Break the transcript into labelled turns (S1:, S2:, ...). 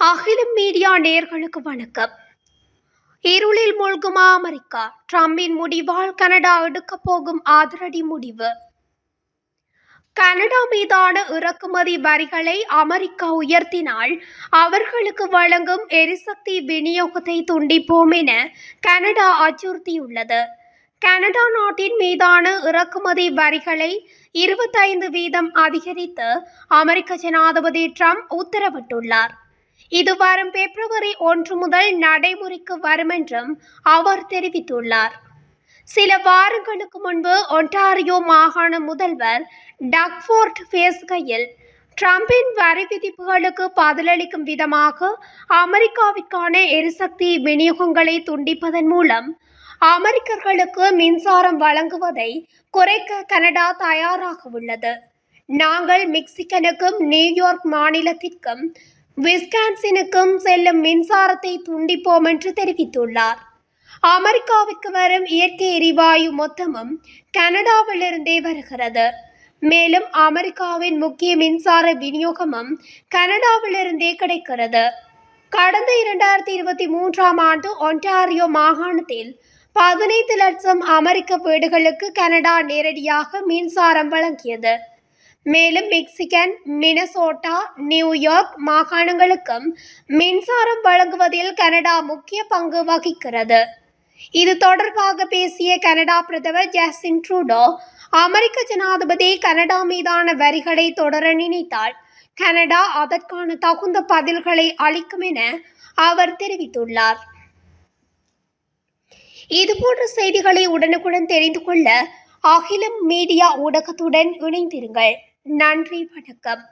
S1: அகிலம் மீடியா நேயர்களுக்கு வணக்கம். இருளில் மூழ்கும் அமெரிக்கா, டிரம்பின் முடிவால் கனடா எடுக்கப் போகும் அதிரடி முடிவு. கனடா மீதான இறக்குமதி வரிகளை அமெரிக்கா உயர்த்தினால் அவர்களுக்கு வழங்கும் எரிசக்தி விநியோகத்தை துண்டிப்போம் என கனடா அச்சுறுத்தியுள்ளது. கனடா நாட்டின் மீதான இறக்குமதி வரிகளை 25% அதிகரித்து அமெரிக்க ஜனாதிபதி டிரம்ப் உத்தரவிட்டுள்ளார். இது வரும் பிப்ரவரி 1 முதல் நடைமுறைக்கு வரும் என்றும் அவர் தெரிவித்துள்ளார். சில வாரங்களுக்கு முன்பு ஒன்டாரியோ மாகாண முதல்வர் டக்ஃபோர்ட் பேசுகையில், டிரம்பின் வரி விதிப்புகளுக்கு பதிலளிக்கும் விதமாக அமெரிக்காவிற்கான எரிசக்தி விநியோகங்களை துண்டிப்பதன் மூலம் அமெரிக்கர்களுக்கு மின்சாரம் வழங்குவதை குறைக்க கனடா தயாராக உள்ளது. நாங்கள் மிச்சிகனுக்கும் நியூயார்க் மாநிலத்திற்கும் விஸ்கான்சினுக்கும் செல்லும் மின்சாரத்தை துண்டிப்போம் என்று தெரிவித்துள்ளார். அமெரிக்காவிற்கு வரும் இயற்கை எரிவாயு மொத்தமும் கனடாவிலிருந்தே வருகிறது. மேலும் அமெரிக்காவின் முக்கிய மின்சார விநியோகமும் கனடாவிலிருந்தே கிடைக்கிறது. கடந்த 2023ஆம் ஆண்டு ஒன்டாரியோ மாகாணத்தில் 15 லட்சம் அமெரிக்க வீடுகளுக்கு கனடா நேரடியாக மின்சாரம் வழங்கியது. மேலும் மிச்சிகன், மினசோட்டா, நியூயார்க் மாகாணங்களுக்கும் மின்சாரம் வழங்குவதில் கனடா முக்கிய பங்கு வகிக்கிறது. இது தொடர்பாக பேசிய கனடா பிரதமர் ஜஸ்டின் ட்ரூடோ, அமெரிக்க ஜனாதிபதி கனடா மீதான வரிகளை தொடர நினைத்தால் கனடா அதற்கான தகுந்த பதில்களை அளிக்கும் என அவர் தெரிவித்துள்ளார். இதுபோன்ற செய்திகளை உடனுக்குடன் தெரிந்து கொள்ள அகிலம் மீடியா ஊடகத்துடன் இணைந்திருங்கள். நன்றி, வணக்கம்.